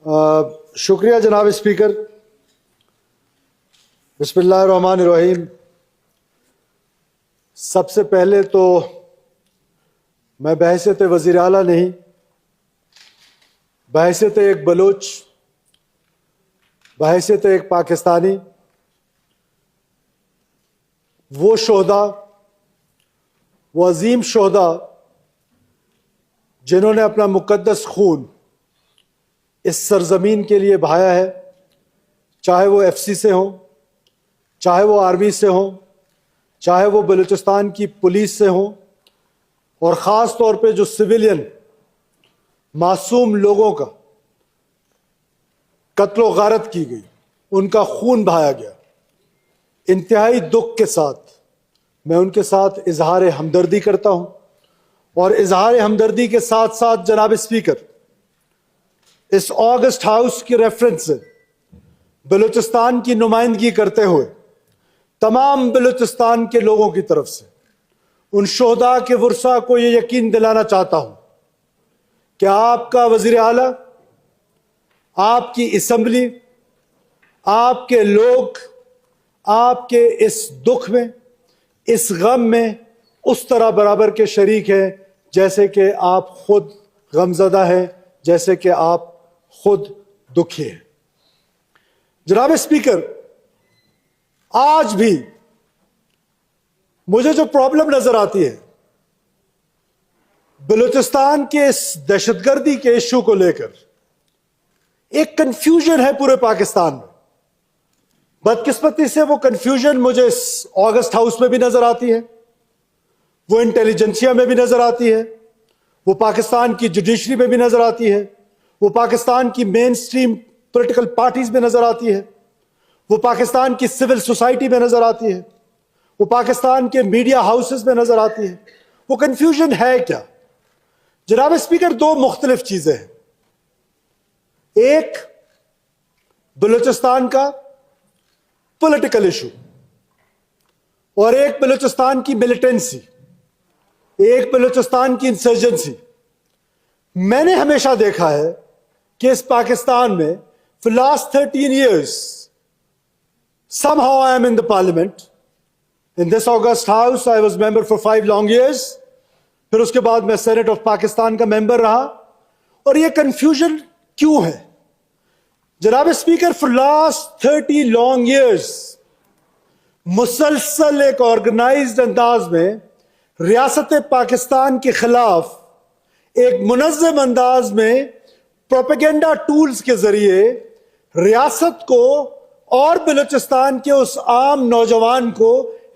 शुक्रिया जनाब स्पीकर। बिस्मिल्लाहिर्रहमानिर्रहीम। सबसे पहले तो मैं बहैसियत वज़ीर आला नहीं, बहैसियत एक बलूच, बहैसियत एक पाकिस्तानी, वो शोहदा, वो अजीम शोहदा जिन्होंने अपना मुकद्दस खून इस सरजमीन के लिए बहाया है, चाहे वो एफसी से हो, चाहे वो आर्मी से हो, चाहे वो बलूचिस्तान की पुलिस से हो, और ख़ास तौर पे जो सिविलियन मासूम लोगों का कत्ल व गारत की गई, उनका खून बहाया गया। इंतहाई दुख के साथ मैं उनके साथ इजहार हमदर्दी करता हूं, और इजहार हमदर्दी के साथ साथ जनाब स्पीकर, इस ऑगस्ट हाउस की रेफरेंस से बलूचिस्तान की नुमाइंदगी करते हुए तमाम बलूचिस्तान के लोगों की तरफ से उन शोहदा के वर्सा को यह यकीन दिलाना चाहता हूं कि आपका वजीर आला, आपकी असम्बली, आपके लोग आपके इस दुख में, इस गम में उस तरह बराबर के शरीक हैं जैसे कि आप खुद गमजदा हैं, जैसे कि आप खुद दुखी हैं। जनाब स्पीकर, आज भी मुझे जो प्रॉब्लम नजर आती है बलूचिस्तान के इस दहशतगर्दी के इशू को लेकर, एक कंफ्यूजन है पूरे पाकिस्तान में। बदकिस्मती से वो कंफ्यूजन मुझे इस ऑगस्ट हाउस में भी नजर आती है, वो इंटेलिजेंसिया में भी नजर आती है, वो पाकिस्तान की जुडिशरी में भी नजर आती है, वो पाकिस्तान की मेन स्ट्रीम पॉलिटिकल पार्टीज में नजर आती है, वो पाकिस्तान की सिविल सोसाइटी में नजर आती है, वो पाकिस्तान के मीडिया हाउसेस में नजर आती है। वो कंफ्यूजन है क्या? जनाब स्पीकर, दो मुख्तलिफ चीजें हैं। एक बलूचिस्तान का पॉलिटिकल इशू और एक बलूचिस्तान की मिलिटेंसी, एक बलूचिस्तान की इंसर्जेंसी। मैंने हमेशा देखा है कि इस पाकिस्तान में for last 13 years somehow I am in the parliament. In this August House I was member for 5 long years. फिर उसके बाद मैं सेनेट ऑफ पाकिस्तान का मेंबर रहा। और ये कंफ्यूजन क्यों है? जनाब speaker, for last 30 long years मुसलसल एक ऑर्गेनाइज्ड अंदाज में रियासत पाकिस्तान के खिलाफ एक मुनज़्ज़म अंदाज में प्रोपेगेंडा टूल्स के जरिए रियासत को और बलूचिस्तान के उस आम नौजवान को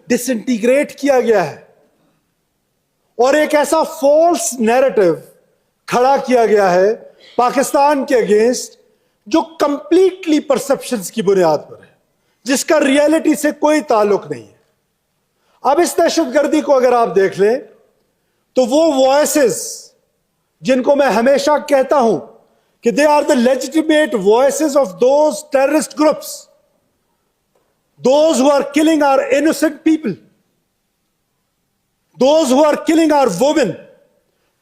डिसइंटीग्रेट किया गया है, और एक ऐसा फॉल्स नैरेटिव खड़ा किया गया है पाकिस्तान के अगेंस्ट जो कंप्लीटली परसेप्शंस की बुनियाद पर है, जिसका रियलिटी से कोई ताल्लुक नहीं है। अब इस दहशतगर्दी को अगर आप देख लें तो वो वॉइसेस जिनको मैं हमेशा कहता हूं कि they are the legitimate voices of those terrorist groups, those who are killing our innocent people, those who are killing our women,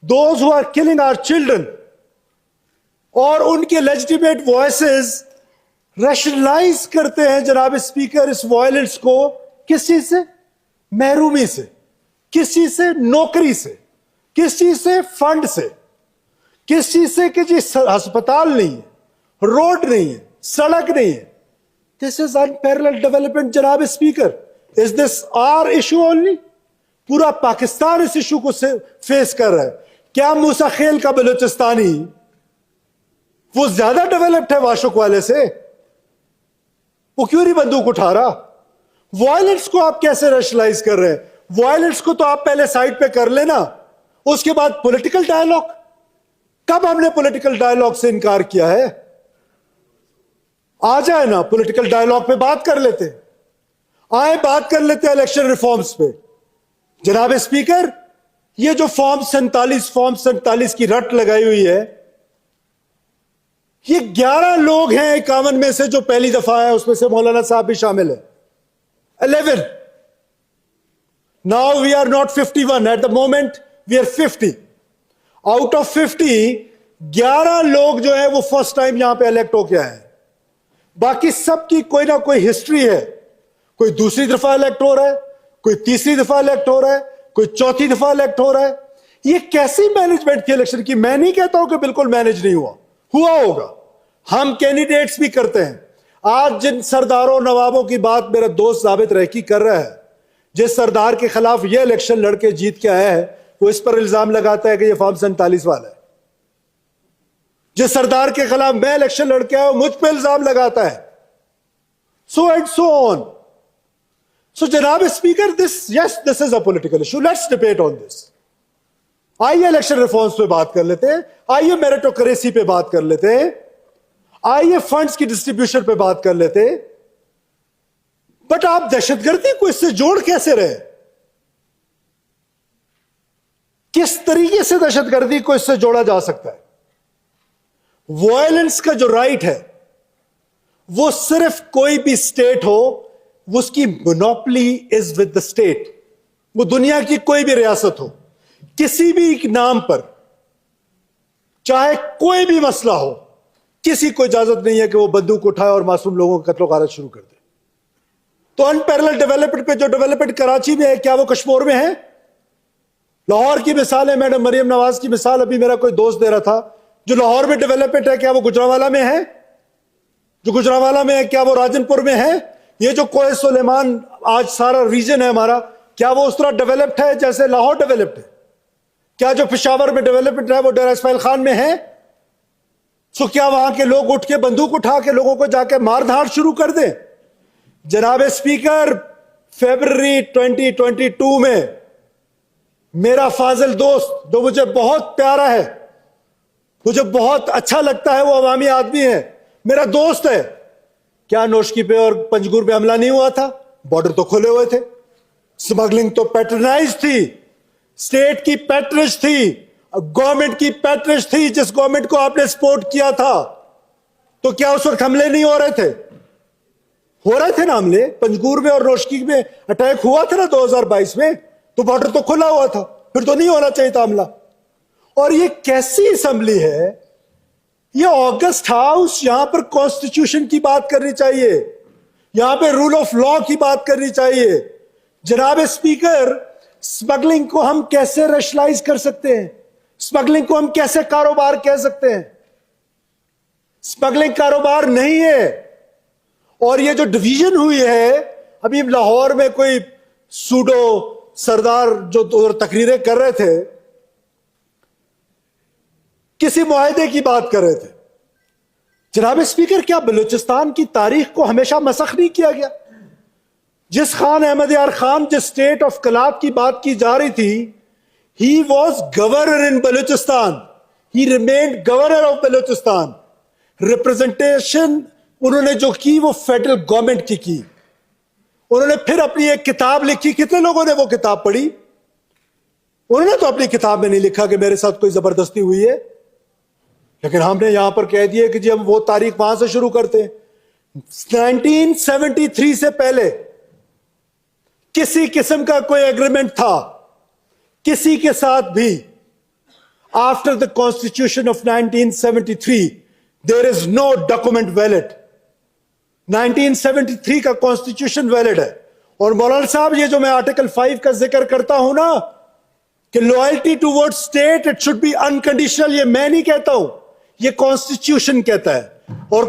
those who are killing our children, और उनके लेजिटिमेट वॉइसेस रैशनलाइज करते हैं जनाब speaker इस violence को। किस चीज से? महरूमी से, किस चीज से? नौकरी से, किस चीज से? फंड से, किस चीज से? कि जी अस्पताल नहीं है, रोड नहीं है, सड़क नहीं है। दिस इज अनपैरेलल्ड डेवलपमेंट जनाब speaker. Is this our issue only? पूरा पाकिस्तान इस इशू को फेस कर रहा है। क्या मूसा खेल का बलूचिस्तानी वो ज्यादा डेवलप्ड है वाशुक वाले से? वो क्यों नहीं बंदूक उठा रहा? वायलेंस को आप कैसे रैशनलाइज कर रहे हैं? वायलेंस को तो आप पहले साइड पे कर लेना, उसके बाद पॉलिटिकल डायलॉग। कब हमने पॉलिटिकल डायलॉग से इनकार किया है? आ जाए ना, पॉलिटिकल डायलॉग पे बात कर लेते, आए बात कर लेते इलेक्शन रिफॉर्म्स पे। जनाब स्पीकर, ये जो फॉर्म 47 की रट लगाई हुई है, ये 11 लोग हैं 51 में से जो पहली दफा है, उसमें से मौलाना साहब भी शामिल है। 11। Now we are not 51. At the moment we are 50. Out of 50, 11 लोग जो है वो फर्स्ट टाइम यहां पे इलेक्ट होके आए हैं। बाकी सबकी कोई ना कोई हिस्ट्री है। कोई दूसरी दफा इलेक्ट हो रहा है, कोई तीसरी दफा इलेक्ट हो रहा है, कोई चौथी दफा इलेक्ट हो रहा है। ये कैसी मैनेजमेंट थी इलेक्शन की? मैं नहीं कहता हूं कि बिल्कुल मैनेज नहीं हुआ, हुआ होगा। हम कैंडिडेट्स भी करते हैं। आज जिन सरदारों नवाबों की बात मेरा दोस्त जावेद रेकी कर रहा है, जिस सरदार के खिलाफ ये इलेक्शन लड़के जीत के आया है, वो इस पर इल्जाम लगाता है कि ये फॉर्म 47 वाला है। जिस सरदार के खिलाफ मैं इलेक्शन लड़के आया, मुझ पर इल्जाम लगाता है। So and so on. So जनाब speaker, this is a political issue. Let's debate on this. आइए इलेक्शन रिफॉर्म्स पे बात कर लेते हैं, आइए मेरिटोक्रेसी पे बात कर लेते हैं, आइए फंड्स की डिस्ट्रीब्यूशन पे बात कर लेते हैं। बट आप दहशतगर्दी को इससे जोड़ कैसे रहे? किस तरीके से दहशतगर्दी को इससे जोड़ा जा सकता है? वायलेंस का जो राइट है वो सिर्फ कोई भी स्टेट हो, उसकी monopoly is with the state. वो दुनिया की कोई भी रियासत हो, किसी भी नाम पर, चाहे कोई भी मसला हो, किसी को इजाजत नहीं है कि वो बंदूक उठाए और मासूम लोगों का कत्लो गारत शुरू कर दे। तो अनपैरेलल डेवलपमेंट पे जो डेवलपमेंट कराची में है, क्या वो कश्मीर में है? लाहौर की मिसाल है, मैडम मरियम नवाज की मिसाल अभी मेरा कोई दोस्त दे रहा था। जो लाहौर में डेवलपमेंट है, क्या वो गुजरांवाला में है? जो गुजरांवाला में है, क्या वो राजनपुर में है? ये जो कोहे सुलेमान आज सारा रीजन है हमारा, क्या वो उस तरह डेवलप्ड है जैसे लाहौर डेवलप्ड है? क्या जो पेशावर में डेवलपमेंट है वो डेरा इस्माइल खान में है? सो क्या वहां के लोग उठ के बंदूक उठा के लोगों को जाके मार धाड़ शुरू कर दें? जनाब स्पीकर, फरवरी 2022 में मेरा फाजिल दोस्त, जो मुझे बहुत प्यारा है, मुझे बहुत अच्छा लगता है, वो अवामी आदमी है, मेरा दोस्त है, क्या नोशकी पे और पंजगुर पे हमला नहीं हुआ था? बॉर्डर तो खुले हुए थे। स्मगलिंग तो पैटर्नाइज थी, स्टेट की पैट्रेज थी, गवर्नमेंट की पैट्रेज थी, जिस गवर्नमेंट को आपने सपोर्ट किया था। तो क्या उस वक्त हमले नहीं हो रहे थे? हो रहे थे ना हमले। पंजगुर में और नोशकी में अटैक हुआ था ना 2022 में, तो बॉर्डर तो खुला हुआ था, फिर तो नहीं होना चाहिए था हमला। और ये कैसी असेंबली है? ये ऑगस्ट हाउस, यहां पर कॉन्स्टिट्यूशन की बात करनी चाहिए, यहां पे रूल ऑफ लॉ की बात करनी चाहिए। जनाब स्पीकर, स्मगलिंग को हम कैसे रैशनलाइज कर सकते हैं? स्मगलिंग को हम कैसे कारोबार कह सकते हैं? स्मगलिंग कारोबार नहीं है। और ये जो डिवीजन हुई है, अभी लाहौर में कोई सूडो सरदार जो तकरीरें कर रहे थे, किसी मुआहदे की बात कर रहे थे। जनाब स्पीकर, क्या बलूचिस्तान की तारीख को हमेशा मसख नहीं किया गया? जिस खान अहमद यार खान, जिस स्टेट ऑफ कलात की बात की जा रही थी, he was governor in Balochistan, he remained governor of Balochistan. Representation उन्होंने जो की वो फेडरल गवर्नमेंट की। उन्होंने फिर अपनी एक किताब लिखी। कितने लोगों ने वो किताब पढ़ी? उन्होंने तो अपनी किताब में नहीं लिखा कि मेरे साथ कोई जबरदस्ती हुई है, लेकिन हमने यहां पर कह दिया कि जी हम वो तारीख वहां से शुरू करते हैं। 1973 से पहले किसी किस्म का कोई एग्रीमेंट था किसी के साथ भी? After the constitution of 1973 there is no document valid. 1973 का कॉन्स्टिट्यूशन वैलिड है। और मौलाना साहब, ये जो मैं आर्टिकल 5 का जिक्र करता हूं ना कि loyalty towards state it should be unconditional, ये मैं नहीं कहता हूं, ये कॉन्स्टिट्यूशन कहता है। और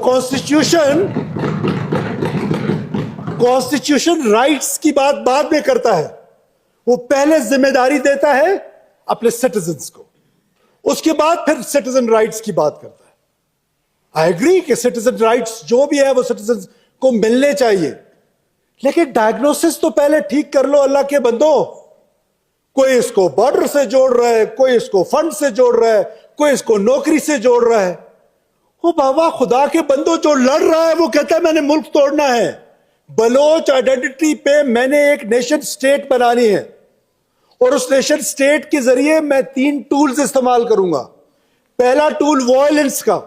कॉन्स्टिट्यूशन राइट्स की बात बाद में करता है। वो पहले जिम्मेदारी देता है अपने सिटीजन्स को, उसके बाद फिर सिटीजन राइट्स की बात करता है। आई एग्री कि सिटीजन राइट्स जो भी है वो सिटीजन को मिलने चाहिए, लेकिन डायग्नोसिस तो पहले ठीक कर लो अल्लाह के बंदो। कोई इसको बॉर्डर से जोड़ रहा है, कोई इसको फंड से जोड़ रहा है, कोई इसको नौकरी से जोड़ रहा है। वो बाबा खुदा के बंदो, जो लड़ रहा है वो कहता है मैंने मुल्क तोड़ना है। बलोच आइडेंटिटी पे मैंने एक नेशन स्टेट बनानी है, और उस नेशन स्टेट के जरिए मैं 3 टूल्स इस्तेमाल करूंगा। पहला टूल वायलेंस का,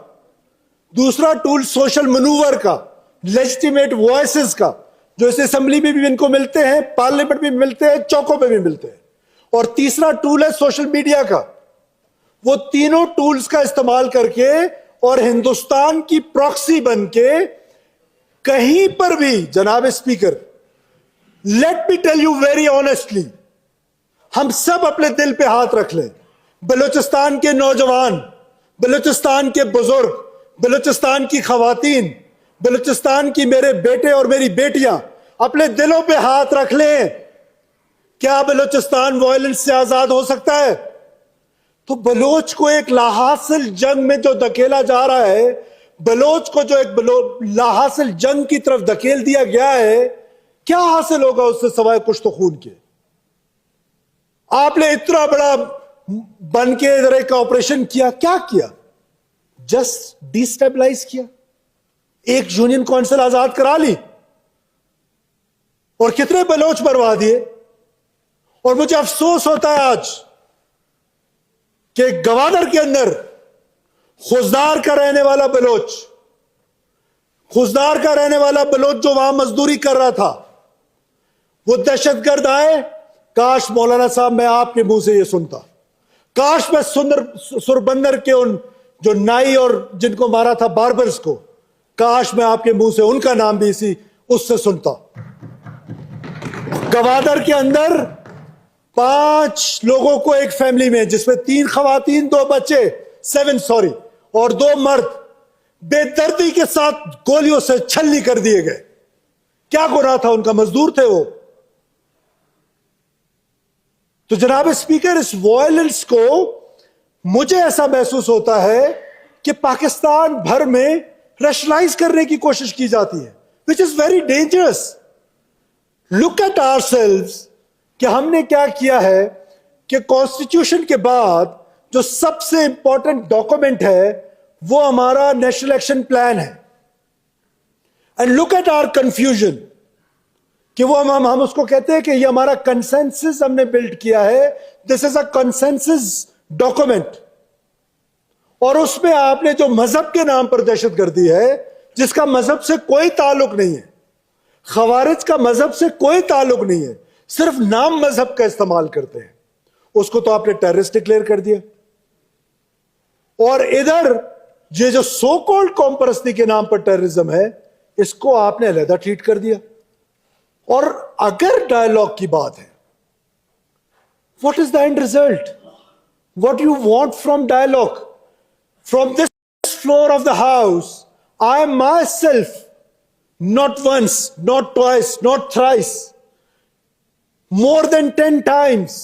दूसरा टूल सोशल मनूवर का, लेजिटिमेट वॉइसेस का, जो इस असेंबली में भी इनको मिलते हैं, पार्लियामेंट में भी मिलते हैं, चौकों पे भी मिलते हैं, और तीसरा टूल है सोशल मीडिया का। वो तीनों टूल्स का इस्तेमाल करके और हिंदुस्तान की प्रॉक्सी बन के कहीं पर भी, जनाब speaker, let me tell you very honestly, हम सब अपने दिल पे हाथ रख लें, बलूचिस्तान के नौजवान, बलूचिस्तान के बुजुर्ग, बलूचिस्तान की खवातीन, बलूचिस्तान की मेरे बेटे और मेरी बेटियां अपने दिलों पे हाथ रख लें, क्या बलूचिस्तान वायलेंस से आजाद हो सकता है? तो बलोच को एक लाहासिल जंग में जो धकेला जा रहा है, बलोच को जो एक लाहासिल जंग की तरफ धकेल दिया गया है, क्या हासिल होगा उससे सिवाय कुछ तो खून के? आपने इतना बड़ा बन के इधर एक ऑपरेशन किया, क्या किया? जस्ट डिस्टेबलाइज किया, एक यूनियन काउंसिल आजाद करा ली और कितने बलोच मरवा दिए। और मुझे अफसोस होता है आज कि गवादर के अंदर खुजदार का रहने वाला बलोच, खुजदार का रहने वाला बलोच जो वहां मजदूरी कर रहा था, वो दहशतगर्द आए। काश मौलाना साहब मैं आपके मुंह से ये सुनता, काश मैं सुरबंदर के उन जो नाई और जिनको मारा था बार्बर्स को, काश मैं आपके मुंह से उनका नाम भी इसी उससे सुनता। गवादर के अंदर 5 लोगों को एक फैमिली में, जिसमें 3 खवातीन 2 बच्चे 7 सॉरी और 2 मर्द बेदर्दी के साथ गोलियों से छलनी कर दिए गए। क्या गुनाह था उनका? मजदूर थे वो। तो जनाब स्पीकर, इस वायलेंस को मुझे ऐसा महसूस होता है कि पाकिस्तान भर में रैशनलाइज करने की कोशिश की जाती है, which is very dangerous. Look at ourselves कि हमने क्या किया है कि कॉन्स्टिट्यूशन के बाद जो सबसे इंपॉर्टेंट डॉक्यूमेंट है वो हमारा नेशनल एक्शन प्लान है। And look at our confusion कि वो हम उसको कहते हैं कि ये हमारा कंसेंसस हमने बिल्ड किया है, this is a consensus document. और उसमें आपने जो मजहब के नाम पर दहशतगर्दी है, जिसका मजहब से कोई ताल्लुक नहीं है, खवारिज का मजहब से कोई ताल्लुक नहीं है, सिर्फ नाम मजहब का इस्तेमाल करते हैं, उसको तो आपने टेररिस्ट डिक्लेयर कर दिया। और इधर ये जो सो कॉल्ड कौमपरस्ती के नाम पर टेररिज्म है, इसको आपने अलहदा ट्रीट कर दिया। और अगर डायलॉग की बात है, what is the end result? What you want from dialogue? From this floor of the house, I am myself, not once, not twice, not thrice, more than 10 times.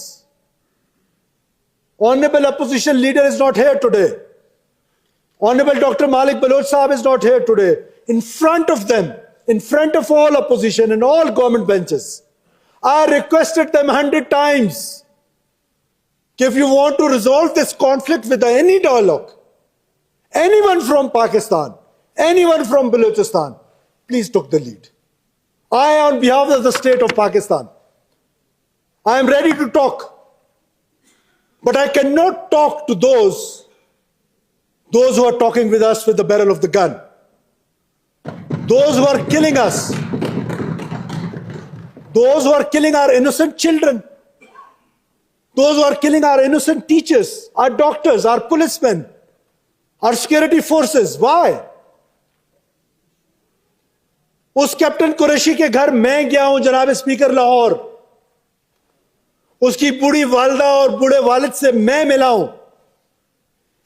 Honorable opposition leader is not here today. Honorable Dr. Malik Baloch Sahab is not here today. In front of them, in front of all opposition and all government benches, I requested them 100 times. If you want to resolve this conflict with any dialogue, anyone from Pakistan, anyone from Balochistan, please took the lead. I, on behalf of the state of Pakistan, I am ready to talk, but I cannot talk to those who are talking with us with the barrel of the gun, those who are killing us, those who are killing our innocent children, those who are killing our innocent teachers, our doctors, our policemen, our security forces. Why? उस captain Qureshi के घर मैं गया हूं जनाब speaker Lahore, उसकी बूढ़ी वालिदा और बूढ़े वालिद से मैं मिला हूं।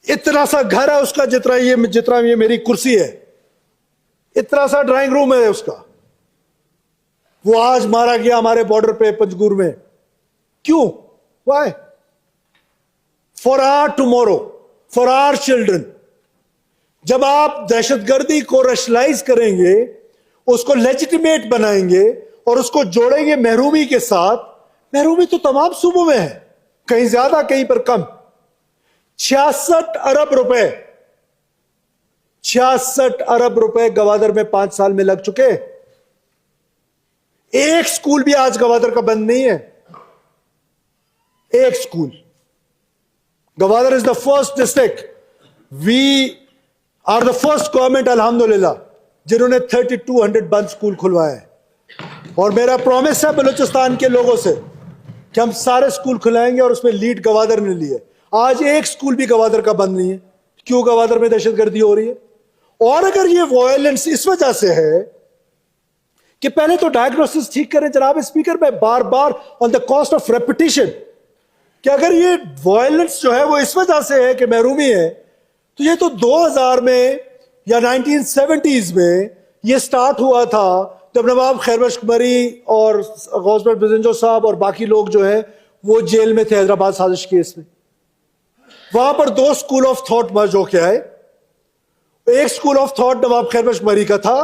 इतना सा घर है उसका, जितना ये मेरी कुर्सी है, इतना सा ड्राइंग रूम है उसका। वो आज मारा गया हमारे बॉर्डर पे पंजगुर में। क्यों? Why? For our tomorrow, for our children. जब आप दहशतगर्दी को रैशनलाइज करेंगे, उसको लेजिटिमेट बनाएंगे और उसको जोड़ेंगे महरूमी के साथ, महरूमी तो तमाम सूबों में है, कहीं ज्यादा कहीं पर कम। 66 अरब रुपए, 66 अरब रुपए गवादर में 5 साल में लग चुके। एक स्कूल भी आज गवादर का बंद नहीं है, एक school. Gwadar is the first district, we are the first government अल्हम्दुलिल्लाह जिन्होंने 3200 बंद स्कूल खुलवाए हैं। और मेरा प्रॉमिस है बलूचिस्तान के लोगों से कि हम सारे स्कूल खुलाएंगे और उसमें लीड गवादर ने ली है। आज एक स्कूल भी गवादर का बंद नहीं है। क्यों? गवादर में दहशतगर्दी हो रही है। और अगर ये वायलेंस इस वजह से है कि पहले तो डायग्नोसिस ठीक करें जनाब स्पीकर, मैं बार बार on the cost of repetition, कि अगर ये वायलेंस जो है वो इस वजह से है कि महरूमी है, तो ये तो 2000 में या 1970s में ये स्टार्ट हुआ था, जब नवाब खैरबख्श मरी और गौसमत बिजंजो साहब और बाकी लोग जो है वो जेल में थे हैदराबाद साजिश केस में। वहां पर दो स्कूल ऑफ थॉट मर्ज होके आए। एक स्कूल ऑफ थॉट नवाब खैरबख्श मरी का था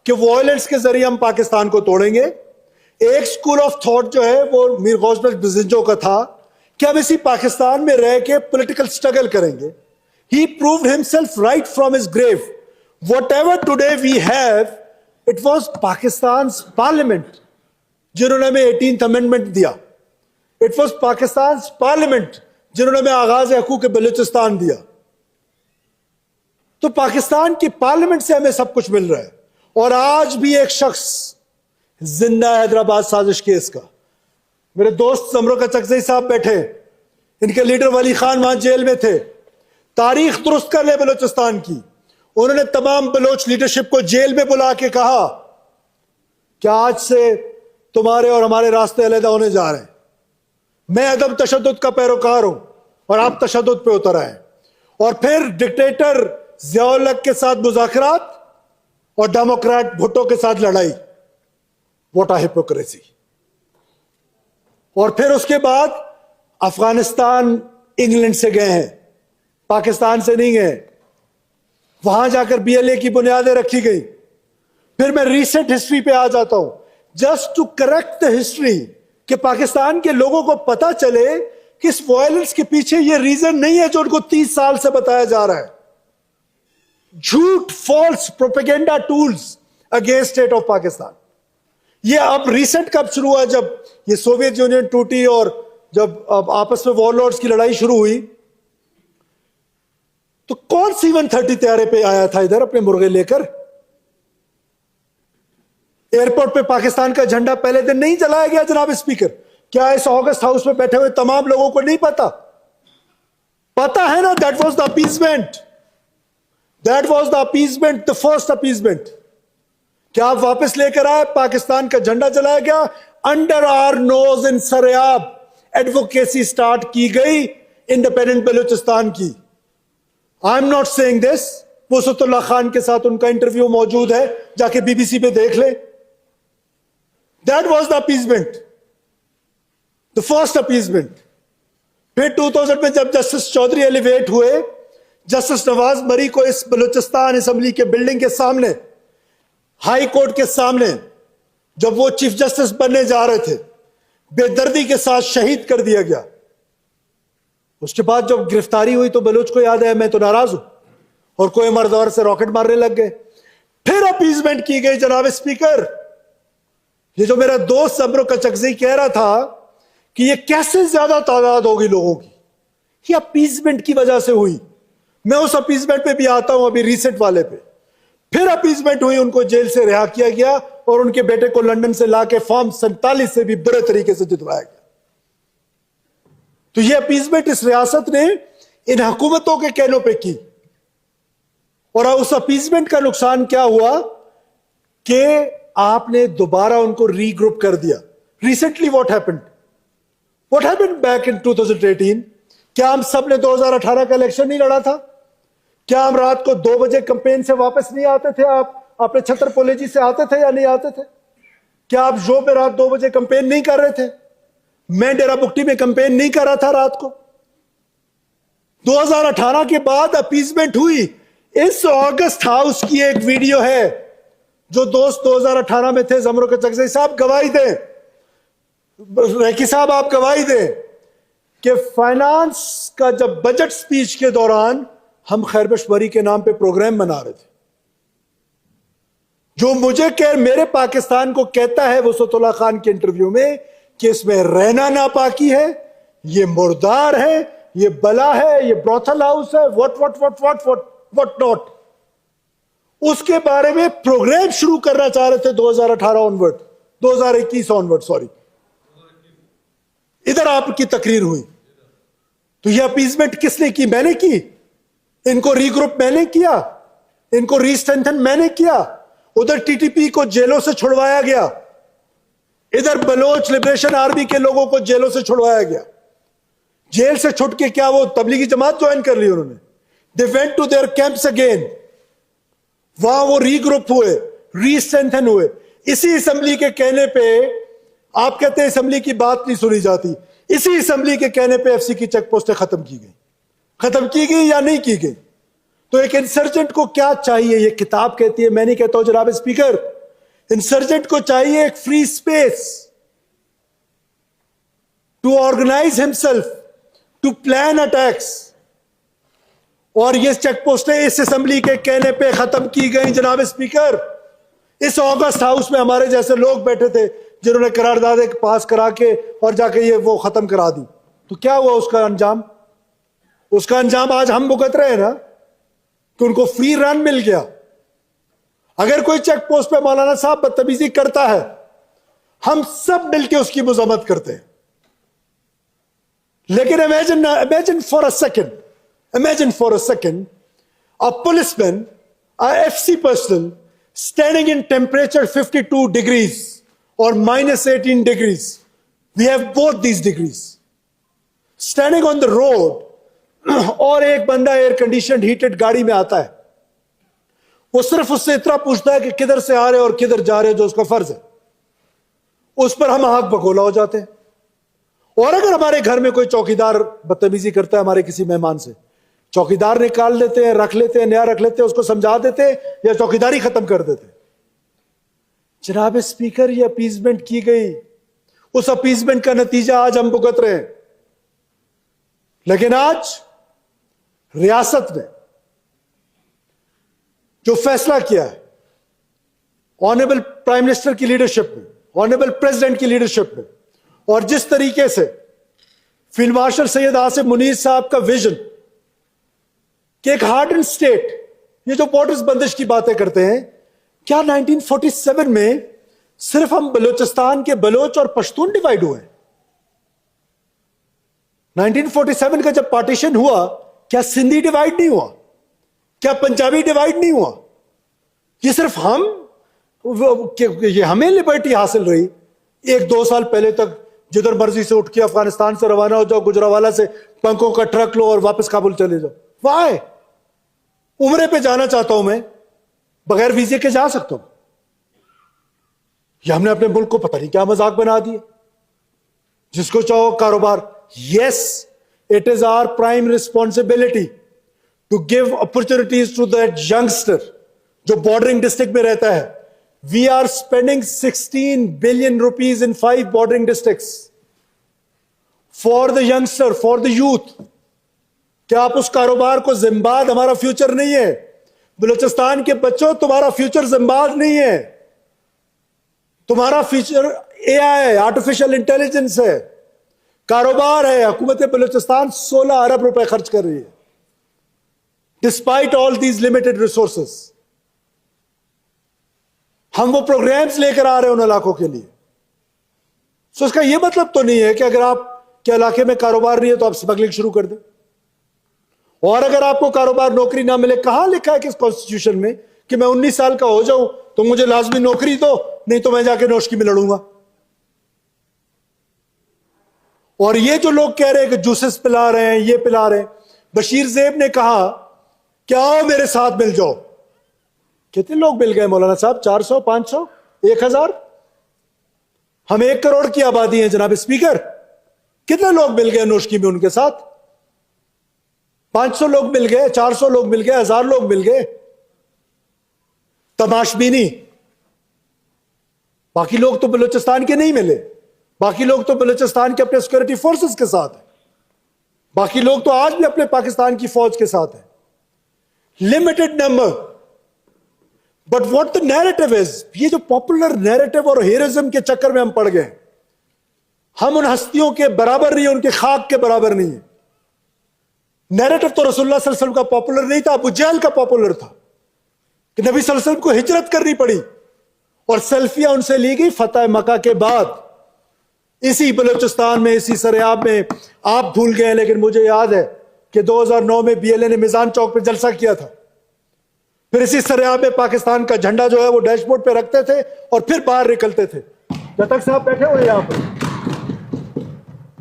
कि वायलेंस के जरिए हम पाकिस्तान को तोड़ेंगे। एक स्कूल ऑफ थॉट जो है वो मीर गौसमत बिजंजो का था कि हम इसी पाकिस्तान में रह के पॉलिटिकल स्ट्रगल करेंगे। He proved himself right from his grave. Whatever today we have, it was Pakistan's parliament जिन्होंने हमें 18th अमेंडमेंट दिया। It was Pakistan's parliament जिन्होंने हमें आगाज हकूक बलूचिस्तान दिया। तो पाकिस्तान की पार्लियामेंट से हमें सब कुछ मिल रहा है। और आज भी एक शख्स जिंदा है हैदराबाद साजिश केस का। मेरे दोस्त जमरो कचकजई साहब बैठे, इनके लीडर वली खान वहां जेल में थे। तारीख दुरुस्त कर ले बलूचिस्तान की। उन्होंने तमाम बलोच लीडरशिप को जेल में बुला के कहा कि आज से तुम्हारे और हमारे रास्ते अलग होने जा रहे हैं। मैं अदम तशद्दुद का पैरोकार हूं और आप तशद्दुद पे उतर आए। और फिर डिक्टेटर ज़ियाउल हक के साथ मुज़ाकरात और डेमोक्रेट भुट्टो के साथ लड़ाई। What a hypocrisy. और फिर उसके बाद अफगानिस्तान इंग्लैंड से गए हैं, पाकिस्तान से नहीं गए। वहां जाकर बीएलए की बुनियादें रखी गई। फिर मैं रीसेंट हिस्ट्री पे आ जाता हूं, just to correct the history, कि पाकिस्तान के लोगों को पता चले कि इस वायलेंस के पीछे ये रीजन नहीं है जो उनको 30 साल से बताया जा रहा है। झूठ, false propaganda tools against state of Pakistan. ये अब रिसेंट कब शुरू हुआ? जब ये सोवियत यूनियन टूटी और जब अब आपस में वॉरलॉर्ड्स की लड़ाई शुरू हुई, तो कौन C-130 तैयारे पे आया था इधर अपने मुर्गे लेकर? एयरपोर्ट पे पाकिस्तान का झंडा पहले दिन नहीं जलाया गया जनाब स्पीकर? क्या इस ऑगस्ट हाउस में बैठे हुए तमाम लोगों को नहीं पता? पता है ना? That was the appeasement, that was the appeasement, the first appeasement. क्या आप वापस लेकर आए? पाकिस्तान का झंडा जलाया गया अंडर आवर नोज इन सरेआब। एडवोकेसी स्टार्ट की गई इंडिपेंडेंट बलूचिस्तान की। I am not saying this. Wasatullah Khan के साथ उनका इंटरव्यू मौजूद है, जाके बीबीसी पे देख ले। That was the appeasement, the first appeasement. फिर 2000 में जब जस्टिस चौधरी एलिवेट हुए, जस्टिस नवाज मरी को इस बलूचिस्तान असेंबली के बिल्डिंग के सामने, हाई कोर्ट के सामने, जब वो चीफ जस्टिस बनने जा रहे थे, बेदर्दी के साथ शहीद कर दिया गया। उसके बाद जब गिरफ्तारी हुई तो बलूच को याद है मैं तो नाराज हूं, और कोई मर्दवर से रॉकेट मारने लग गए। फिर अपीजमेंट की गई जनाब स्पीकर। ये जो मेरा दोस्त समरो कचकजी कह रहा था कि ये कैसे ज्यादा तादाद होगी लोगों की, ये अपीजमेंट की वजह से हुई। मैं उस अपीजमेंट पे भी आता हूं, अभी रिसेंट वाले पे। फिर अपीजमेंट हुई, उनको जेल से रिहा किया गया और उनके बेटे को लंदन से लाके फॉर्म 47 से भी बुरे तरीके से जितवाया गया। तो ये अपीजमेंट इस रियासत ने इन हुकूमतों के कहनों पे की। और उस अपीजमेंट का नुकसान क्या हुआ कि आपने दोबारा उनको रीग्रुप कर दिया। Recently what happened back in 2018? क्या हम सब ने 2018 का इलेक्शन नहीं लड़ा था? क्या हम रात को 2 बजे कैंपेन से वापस नहीं आते थे? आप अपने छतरपुर जी से आते थे या नहीं आते थे? क्या आप जो पे रात 2 बजे कैंपेन नहीं कर रहे थे? मैं डेरा बुक्टी में कैंपेन नहीं कर रहा था रात को? 2018 के बाद अपीजमेंट हुई। इस ऑगस्ट हाउस की एक वीडियो है, जो दोस्त 2018 में थे, जमरो कचकजी साहब गवाही दें, रेकी साहब आप गवाही दें कि फाइनेंस का जब बजट स्पीच के दौरान हम खैरबख्श मरी के नाम पे प्रोग्राम बना रहे थे। जो मुझे मेरे पाकिस्तान को कहता है वसतुल्लाह खान के इंटरव्यू में कि इसमें रहना नापाकी है, ये मुर्दार है, ये बला है, ये ब्रॉथल हाउस है, व्हाट नॉट, उसके बारे में प्रोग्राम शुरू करना चाह रहे थे 2018 ऑनवर्ड, 2021 ऑनवर्ड, सॉरी। इधर आपकी तकरीर हुई। तो ये अपीजमेंट किसने की? मैंने की। इनको रीग्रुप मैंने किया, इनको रीस्ट्रेंथन मैंने किया। उधर टीटीपी को जेलों से छुड़वाया गया, इधर बलोच लिबरेशन आर्मी के लोगों को जेलों से छुड़वाया गया। जेल से छुट के क्या वो तबलीगी जमात ज्वाइन कर ली उन्होंने? They went to their camps again, वहां वो रीग्रुप हुए, रीस्ट्रेंथन हुए। इसी असेंबली के कहने पे आप कहते हैं असेंबली की बात नहीं सुनी जाती, इसी असेंबली के कहने पे एफसी की चेक पोस्टें खत्म की गई। खत्म की गई या नहीं की गई? तो एक इंसर्जेंट को क्या चाहिए? ये किताब कहती है, मैं नहीं कहता हूं जनाब स्पीकर। इंसर्जेंट को चाहिए एक free space to organise himself, to plan attacks. और ये चेक पोस्टें इस असेंबली के कहने पे खत्म की गई जनाब स्पीकर। इस ऑगस्ट हाउस में हमारे जैसे लोग बैठे थे जिन्होंने करारदादे पास करा के और जाके ये वो खत्म करा दी। तो क्या हुआ उसका अंजाम? उसका अंजाम आज हम भुगत रहे हैं ना, कि उनको फ्री रन मिल गया। अगर कोई चेक पोस्ट पे मौलाना साहब बदतमीजी करता है, हम सब मिलके उसकी मजम्मत करते हैं। लेकिन imagine for a second a policeman, a FC person standing in temperature 52 degrees or minus 18 degrees. We have both these degrees. Standing on the road, और एक बंदा एयर कंडीशन हीटेड गाड़ी में आता है, वो सिर्फ उससे इतना पूछता है कि किधर से आ रहे और किधर जा रहे, जो उसका फर्ज है। उस पर हम आग बगोला हो जाते हैं। और अगर हमारे घर में कोई चौकीदार बदतमीजी करता है हमारे किसी मेहमान से, चौकीदार निकाल लेते हैं, रख लेते हैं, नया रख लेते हैं, उसको समझा देते हैं या चौकीदारी खत्म कर देते हैं। जनाब स्पीकर, ये अपीजमेंट की गई, उस अपीजमेंट का नतीजा आज हम भुगत रहे हैं। लेकिन आज रियासत ने जो फैसला किया है, ऑनरेबल प्राइम मिनिस्टर की लीडरशिप में, ऑनरेबल प्रेसिडेंट की लीडरशिप में, और जिस तरीके से फील्ड मार्शल सैयद आसिफ मुनीर साहब का विजन कि एक हार्डन स्टेट, ये जो बॉर्डर्स बंदिश की बातें करते हैं, क्या 1947 में सिर्फ हम बलूचिस्तान के बलोच और पश्तून डिवाइड हुए? 1947 का जब पार्टीशन हुआ, क्या सिंधी डिवाइड नहीं हुआ? क्या पंजाबी डिवाइड नहीं हुआ? ये सिर्फ ये हमें लिबर्टी हासिल रही। 1-2 साल पहले तक जिधर मर्जी से उठ के अफगानिस्तान से रवाना हो जाओ, गुजरावाला से पंखों का ट्रक लो और वापस काबुल चले जाओ। वाह, उम्रे पे जाना चाहता हूं मैं, बगैर वीजे के जा सकता हूं। ये हमने अपने मुल्क को पता नहीं क्या मजाक बना दिया। जिसको चाहो कारोबार। Yes, it is our prime responsibility to give opportunities to that youngster जो बॉर्डरिंग डिस्ट्रिक्ट में रहता है। We are spending 16 billion rupees in 5 bordering districts for the youngster, for the youth. क्या आप उस कारोबार को जिम्बाद हमारा फ्यूचर नहीं है? बलूचिस्तान के बच्चों, तुम्हारा फ्यूचर जिम्बाद नहीं है, तुम्हारा फ्यूचर एआई है, आर्टिफिशियल इंटेलिजेंस है, कारोबार है। हुकूमत बलूचिस्तान 16 अरब रुपए खर्च कर रही है despite all these limited resources. हम वो प्रोग्राम्स लेकर आ रहे हैं उन इलाकों के लिए। सो इसका यह मतलब तो नहीं है कि अगर आपके इलाके में कारोबार नहीं है तो आप स्मगलिंग शुरू कर दें। और अगर आपको कारोबार नौकरी ना मिले, कहां लिखा है किस कॉन्स्टिट्यूशन में कि मैं 19 साल का हो जाऊं तो मुझे लाजमी नौकरी दो, नहीं तो मैं जाके नौशकी में लड़ूंगा। और ये जो लोग कह रहे हैं कि जूसेस पिला रहे हैं, ये पिला रहे हैं, बशीर ज़ेब ने कहा कि आओ मेरे साथ मिल जाओ। कितने लोग मिल गए मौलाना साहब? 400, 500, 1000? हम 1 करोड़ की आबादी है जनाब स्पीकर। कितने लोग मिल गए नौशकी में उनके साथ? 500 लोग मिल गए, 400 लोग मिल गए, 1000 लोग मिल गए। तमाशबीनी। बाकी लोग तो बलूचिस्तान के नहीं मिले, बाकी लोग तो बलूचिस्तान के अपने सिक्योरिटी फोर्सेस के साथ हैं, बाकी लोग तो आज भी अपने पाकिस्तान की फौज के साथ हैं। Limited number, but what the narrative is, ये जो पॉपुलर नैरेटिव और हीरोइज्म के चक्कर में हम पड़ गए। हम उन हस्तियों के बराबर नहीं है, उनके खाक के बराबर नहीं है। नैरेटिव तो रसूलुल्लाह सल्लल्लाहु अलैहि वसल्लम का पॉपुलर नहीं था, अबू जहल का पॉपुलर था कि नबी सल्लल्लाहु अलैहि वसल्लम को हिजरत करनी पड़ी और सेल्फियां उनसे ली गई फतह मक्का के बाद। इसी बलूचिस्तान में, इसी सरेआब में। आप भूल गए, लेकिन मुझे याद है कि 2009 में BLA ने मिजान चौक पे जलसा किया था। फिर इसी सरेआब में पाकिस्तान का झंडा जो है वो डैशबोर्ड पे रखते थे और फिर बाहर निकलते थे। जब तक साहब बैठे हुए यहां पर,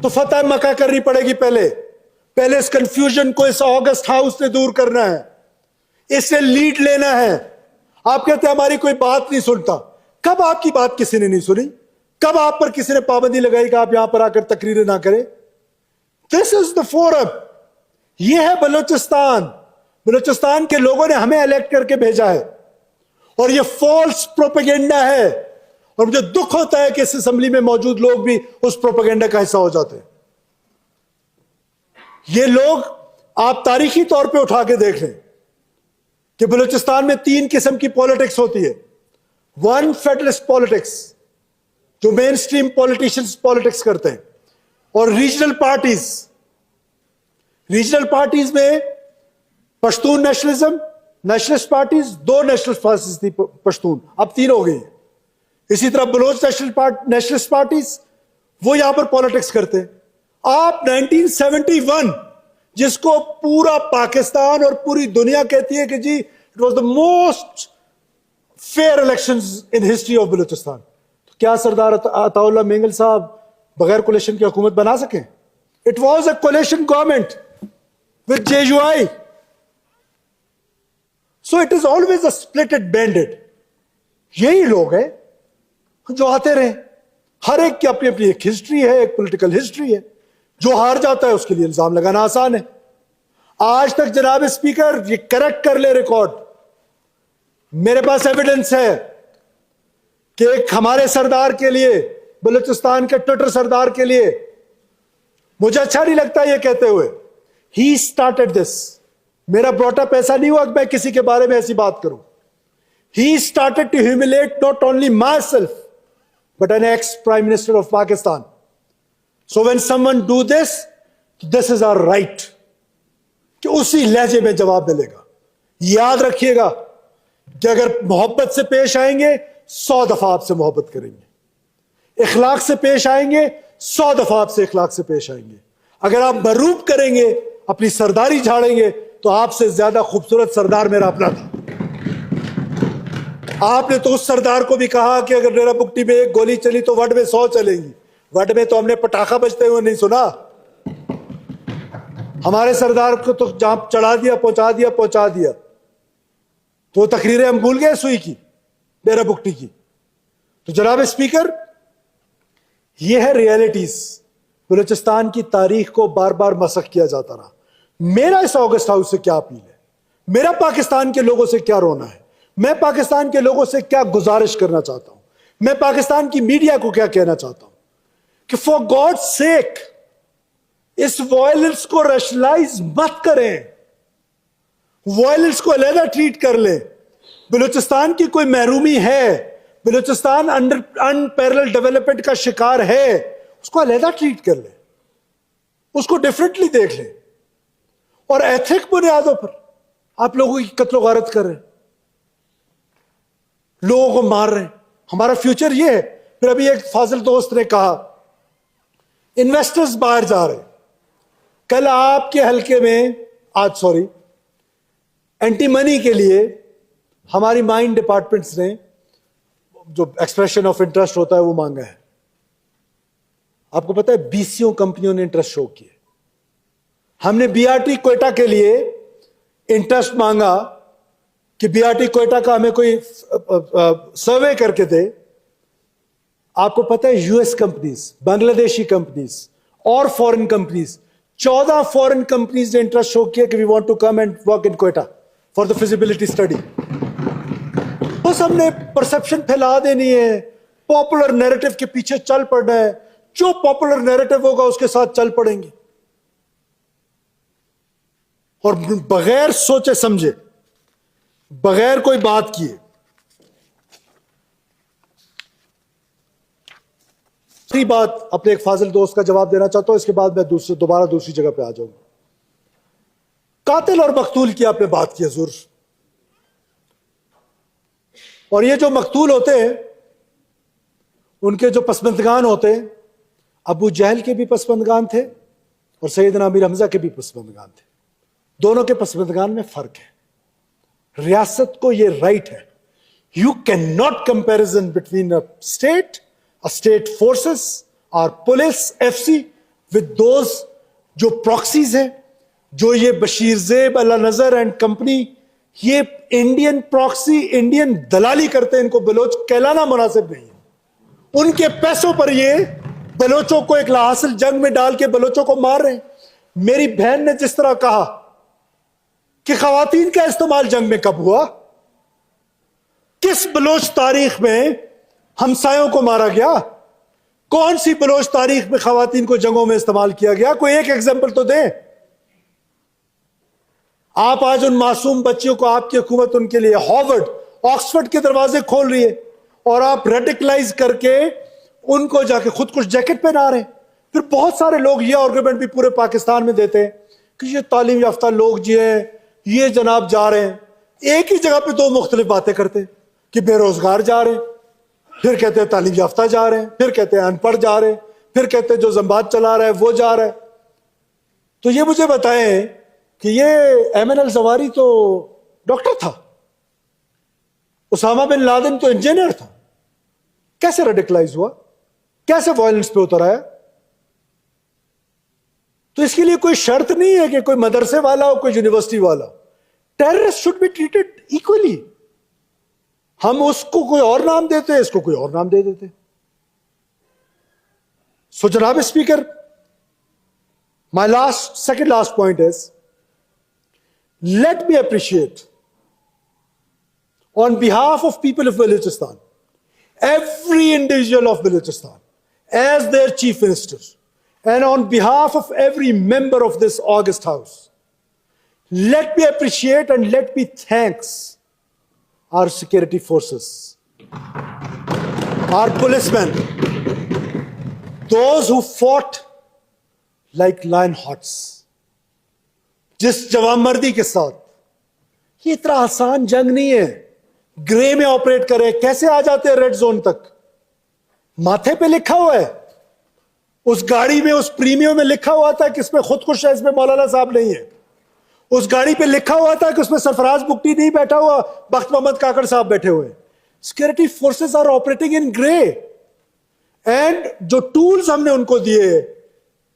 तो फतह मक्का करनी पड़ेगी। पहले इस कंफ्यूजन को इस ऑगस्ट हाउस से दूर करना है, इससे लीड लेना है। आप कहते हैं हमारी कोई बात नहीं सुनता। कब आपकी बात किसी ने नहीं सुनी? कब आप पर किसी ने पाबंदी लगाई कि आप यहां पर आकर तकरीरें ना करें? This is the forum. यह है बलूचिस्तान। बलूचिस्तान के लोगों ने हमें इलेक्ट करके भेजा है और यह फॉल्स प्रोपेगेंडा है। और मुझे दुख होता है कि इस असेंबली में मौजूद लोग भी उस प्रोपेगेंडा का हिस्सा हो जाते हैं। ये लोग, आप तारीखी तौर पे उठा के देख लें कि बलूचिस्तान में 3 किस्म की पॉलिटिक्स होती है। वन, फेडरलिस्ट पॉलिटिक्स, जो मेन स्ट्रीम पॉलिटिशियंस पॉलिटिक्स करते हैं, और रीजनल पार्टीज। रीजनल पार्टीज में Pashtun nationalism, nationalist parties, 2 nationalist parties थी पश्तून, अब 3 हो गई। इसी तरह बलोच नेशनलिस्ट पार्टीज, वो यहां पर पॉलिटिक्स करते हैं। आप 1971, जिसको पूरा पाकिस्तान और पूरी दुनिया कहती है कि जी it was the most fair elections in history of Balochistan, तो क्या सरदार अताउल्लाह मेंगल साहब बगैर कोलिशन की हुकूमत बना सके? It was a coalition government with JUI। So it is always a split and bended. यही लोग हैं जो आते रहे। हर एक की अपनी अपनी एक हिस्ट्री है, एक पॉलिटिकल हिस्ट्री है। जो हार जाता है उसके लिए इल्जाम लगाना आसान है। आज तक जनाब स्पीकर, ये करेक्ट कर ले रिकॉर्ड, मेरे पास एविडेंस है कि एक हमारे सरदार के लिए, बलूचिस्तान के ट्विटर सरदार के लिए, मुझे अच्छा नहीं लगता ये कहते हुए, ही स्टार्टेड दिस। मेरा ब्रॉटअप ऐसा नहीं हुआ कि मैं किसी के बारे में ऐसी बात करूं। He started to humiliate not only myself but an ex-Prime Minister of Pakistan. So when someone do this, this is our right. कि उसी लहजे में जवाब मिलेगा। याद रखिएगा कि अगर मोहब्बत से पेश आएंगे 100 दफा आपसे मोहब्बत करेंगे, इखलाक से पेश आएंगे 100 दफा आपसे इखलाक से पेश आएंगे। अगर आप मरूब करेंगे, अपनी सरदारी झाड़ेंगे, तो आपसे ज्यादा खूबसूरत सरदार मेरा अपना था। आपने तो उस सरदार को भी कहा कि अगर डेरा बुक्टी में 1 गोली चली तो वड में 100 चलेंगी। वड में तो हमने पटाखा बजते हुए नहीं सुना। हमारे सरदार को तो जहां चढ़ा दिया, पहुंचा दिया। तो तकरीरें हम भूल गए सुई की, डेरा बुक्टी की। तो जनाब स्पीकर, यह है रियलिटीज। बलूचिस्तान की तारीख को बार बार मसख किया जाता रहा। मेरा इस ऑगस्ट हाउस से क्या अपील है? मेरा पाकिस्तान के लोगों से क्या रोना है? मैं पाकिस्तान के लोगों से क्या गुजारिश करना चाहता हूं? मैं पाकिस्तान की मीडिया को क्या कहना चाहता हूं कि फॉर गॉड सेक इस वायलेंस को रैशनलाइज मत करें। वायलेंस को अलग ट्रीट कर ले। बलूचिस्तान की कोई महरूमी है, बलूचिस्तान अनपैरेलल डेवलपमेंट का शिकार है, उसको अलग ट्रीट कर ले, उसको डिफरेंटली देख ले। और एथिक बुनियादों पर आप लोगों की कत्लो गारत कर रहे हैं, लोगों को मार रहे हैं। हमारा फ्यूचर ये है। फिर अभी एक फाजिल दोस्त ने कहा इन्वेस्टर्स बाहर जा रहे हैं। कल आपके हलके में, आज सॉरी, एंटी मनी के लिए हमारी माइन डिपार्टमेंट्स ने जो एक्सप्रेशन ऑफ इंटरेस्ट होता है वो मांगा है। आपको पता है 20 कंपनियों ने इंटरेस्ट शो किए। हमने BRT क्वेटा के लिए इंटरेस्ट मांगा कि BRT क्वेटा का हमें कोई सर्वे करके दे। आपको पता है US कंपनीज, बांग्लादेशी कंपनीज और फॉरेन कंपनीज, 14 फॉरेन कंपनीज ने इंटरेस्ट शो किया कि we want to come and work in Quetta for the feasibility study. बस हमने परसेप्शन फैला देनी है, पॉपुलर नैरेटिव के पीछे चल पड़ना है। जो पॉपुलर नैरेटिव होगा उसके साथ चल पड़ेंगे और बगैर सोचे समझे, बगैर कोई बात किए। दूसरी बात, अपने एक फाजिल दोस्त का जवाब देना चाहता हूं, इसके बाद मैं दोबारा दूसरी जगह पे आ जाऊंगा। कातिल और मकतूल की आपने बात की हुजूर, और ये जो मकतूल होते हैं उनके जो पसमंदगान होते हैं, अबू जहल के भी पसमंदगान थे और सैयदना अमीर हमजा के भी पसमंदगान थे। दोनों के पसमंदगान में फर्क है। रियासत को यह राइट है, you can not comparison between a state forces और पुलिस एफसी विद दोज जो प्रॉक्सीज हैं, जो ये बशीर ज़ेब, अला नजर एंड कंपनी, ये इंडियन प्रॉक्सी, इंडियन दलाली करते हैं। इनको बलोच कहलाना मुनासिब नहीं है। उनके पैसों पर ये बलोचों को एक लाहासिल जंग में डाल के बलोचों को मार रहे हैं। मेरी बहन ने जिस तरह कहा कि खवातीन का इस्तेमाल जंग में कब हुआ, किस बलोच तारीख में हमसायों को मारा गया, कौन सी बलोच तारीख में खवातीन को जंगों में इस्तेमाल किया गया, कोई एक एग्जाम्पल तो दें। आप आज उन मासूम बच्चियों को, आपकी हुकूमत उनके लिए हार्वर्ड, ऑक्सफोर्ड के दरवाजे खोल रही है और आप रेडिकलाइज करके उनको जाके खुद कुछ जैकेट पहना रहे हैं। फिर बहुत सारे लोग ये आर्गुमेंट भी पूरे पाकिस्तान में देते हैं कि ये तालीम याफ्ता लोग जो है ये जनाब जा रहे हैं, एक ही जगह पे दो मुख्तलिफ बातें करते हैं कि बेरोजगार जा रहे हैं, फिर कहते हैं तालीम याफ्ता जा रहे हैं, फिर कहते हैं अनपढ़ जा रहे हैं, फिर कहते हैं जो जंबात चला रहा है वो जा रहा है। तो ये मुझे बताएं कि ये एमन अल जवारी तो डॉक्टर था, उसामा बिन लादेन तो इंजीनियर था, कैसे रेडिकलाइज हुआ, कैसे वायलेंस पे उतर आया? तो इसके लिए कोई शर्त नहीं है कि कोई मदरसे वाला हो, कोई यूनिवर्सिटी वाला। Terrorist should be treated equally. हम उसको कोई और नाम देते हैं, इसको कोई और नाम दे देते। सो जनाब speaker, my second last point is, let me appreciate on behalf of people of Balochistan, every individual of Balochistan as their chief minister, and on behalf of every member of this august house, let me appreciate and let me thanks our security forces, our policemen, those who fought like lion hearts, जिस जवानमर्दी के साथ। ये इतना आसान जंग नहीं है, grey में ऑपरेट करे, कैसे आ जाते हैं रेड जोन तक? माथे पे लिखा हुआ है, उस गाड़ी में, उस प्रीमियम में लिखा हुआ था कि इसमें खुद कुछ है, इसमें मौलाना साहब नहीं है। उस गाड़ी पे लिखा हुआ था कि उसमें सरफराज बुकटी नहीं बैठा हुआ, बख्त मोहम्मद काकड़ साहब बैठे हुए। Security forces are operating in grey, and जो टूल्स हमने उनको दिए,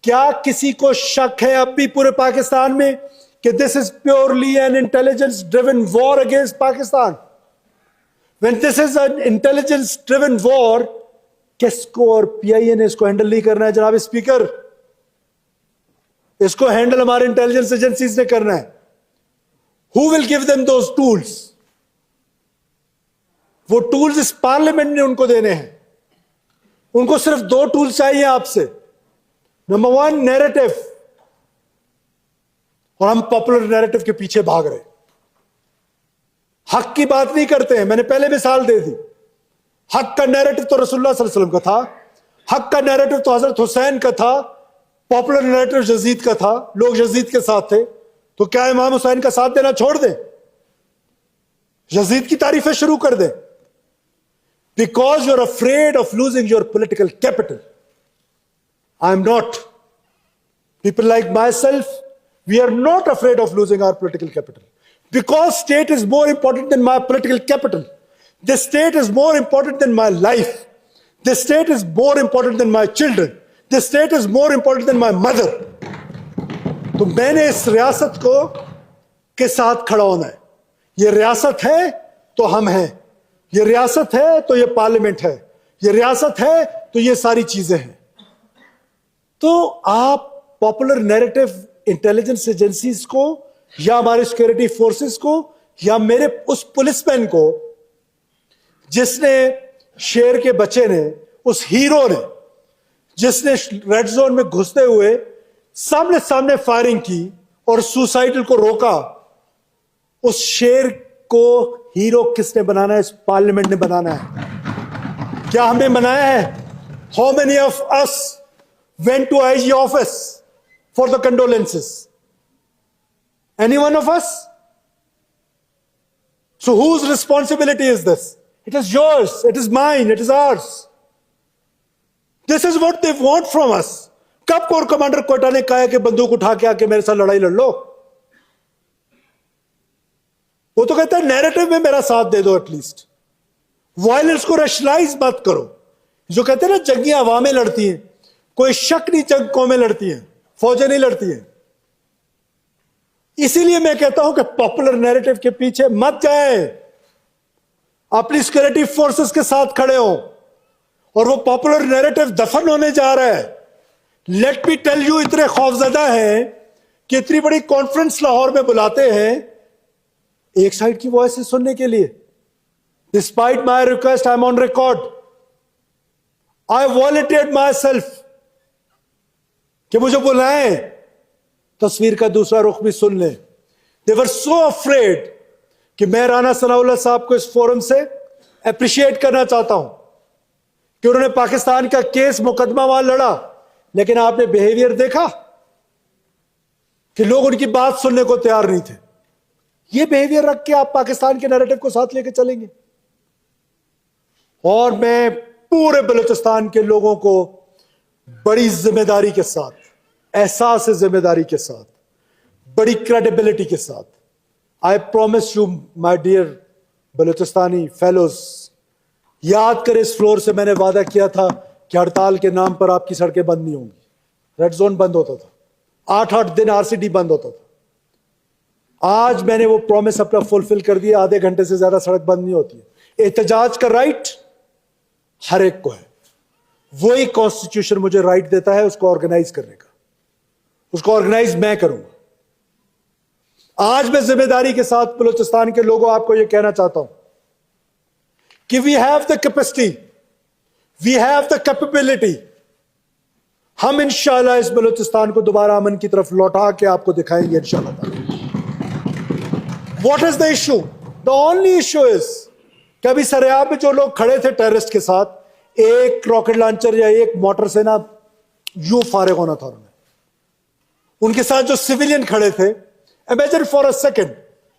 क्या किसी को शक है अब भी पूरे पाकिस्तान में कि this is purely N intelligence driven war against Pakistan? When this is an intelligence driven war, किसको और पीआईए ने इसको हैंडल नहीं करना है जनाब स्पीकर? इसको हैंडल हमारे इंटेलिजेंस एजेंसीज ने करना है। Who will give them those tools? वो टूल्स इस पार्लियामेंट ने उनको देने हैं। उनको सिर्फ दो टूल्स चाहिए आपसे। नंबर वन, नैरेटिव, और हम पॉपुलर नैरेटिव के पीछे भाग रहे, हक की बात नहीं करते हैं। मैंने पहले मिसाल दे दी, हक का नैरेटिव तो रसूलुल्लाह सल्लल्लाहु अलैहि वसल्लम का था, हक का नैरेटिव तो हजरत हुसैन का था, पॉपुलर नैरेटिव यजीद का था, लोग यजीद के साथ थे। तो क्या इमाम हुसैन का साथ देना छोड़ दें, यजीद की तारीफें शुरू कर दें? Because you are afraid of losing your political capital. I am not. People like myself, we are not afraid of losing our political capital, because state is more important than my political capital. This state is more important than my life. This state is more important than my children. This state is more important than my mother. तो मैंने इस रियासत को के साथ खड़ा होना है। ये रियासत है तो हम हैं, ये रियासत है तो ये पार्लियामेंट है, ये रियासत है तो ये सारी चीजें हैं। तो आप पॉपुलर नैरेटिव इंटेलिजेंस एजेंसीज को, या हमारे सिक्योरिटी फोर्सेस को, या मेरे उस पुलिसमैन को जिसने, शेर के बच्चे ने, उस हीरो ने जिसने रेड जोन में घुसते हुए सामने सामने फायरिंग की और सुसाइडल को रोका, उस शेर को हीरो किसने बनाना है? इस पार्लियामेंट ने बनाना है। क्या हमने बनाया है? How many of us went to IG office for the condolences? Any one of us? So whose responsibility is this? It is yours, it is mine, it is ours. This is what they want from us. कब core commander Quetta ने कहा कि बंदूक उठा के आके मेरे साथ लड़ाई लड़ लो? वो तो कहता है नैरेटिव में मेरा साथ दे दो, एटलीस्ट वायलेंस को रैशनलाइज मत करो। जो कहते हैं ना जंगी अवामें लड़ती हैं, कोई शक नहीं जंग कौमें लड़ती हैं, फौजें नहीं लड़ती हैं। इसीलिए मैं कहता हूं कि पॉपुलर नैरेटिव के पीछे मत जाए, अपनी सिक्योरिटी फोर्सेस के साथ खड़े हो। और वो पॉपुलर नैरेटिव दफन होने जा रहा है। लेट मी टेल यू, इतने खौफजदा हैं कि इतनी बड़ी कॉन्फ्रेंस लाहौर में बुलाते हैं एक साइड की वॉइस सुनने के लिए। Despite my request, I am on record, I volunteered my self कि मुझे बुलाएं, तस्वीर का दूसरा रुख भी सुन लें। दे वर सो अफ्रेड कि मैं राना सनाउल्लाह साहब को इस फोरम से अप्रिशिएट करना चाहता हूं कि उन्होंने पाकिस्तान का केस मुकदमा वहां लड़ा, लेकिन आपने बिहेवियर देखा कि लोग उनकी बात सुनने को तैयार नहीं थे। ये बिहेवियर रख के आप पाकिस्तान के नैरेटिव को साथ लेके चलेंगे? और मैं पूरे बलूचिस्तान के लोगों को बड़ी जिम्मेदारी के साथ, एहसास जिम्मेदारी के साथ, बड़ी क्रेडिबिलिटी के साथ, I promise you my dear Balochistani fellows, याद करें इस फ्लोर से मैंने वादा किया था कि हड़ताल के नाम पर आपकी सड़कें बंद नहीं होंगी। रेड जोन बंद होता था, 8-8 दिन आरसीडी बंद होता था। आज मैंने वो प्रॉमिस अपना फुलफिल कर दिया, आधे घंटे से ज्यादा सड़क बंद नहीं होती है। एहतजाज का राइट हर एक को है, वही कॉन्स्टिट्यूशन मुझे राइट देता है उसको ऑर्गेनाइज करने का, उसको ऑर्गेनाइज मैं करूंगा। आज मैं जिम्मेदारी के साथ बलूचिस्तान के लोगों आपको यह कहना चाहता हूं कि we have the capacity, we have the capability. हम इंशाल्लाह इस बलूचिस्तान को दोबारा अमन की तरफ लौटा के आपको दिखाएंगे इंशाल्लाह। What is the issue? The only issue is कि अभी सरेआब में जो लोग खड़े थे टेररिस्ट के साथ, एक रॉकेट लॉन्चर या एक मोटर से ना यूं फारिग होना था उन्हें। उनके साथ जो सिविलियन खड़े थे, इमेजिन फॉर अ सेकेंड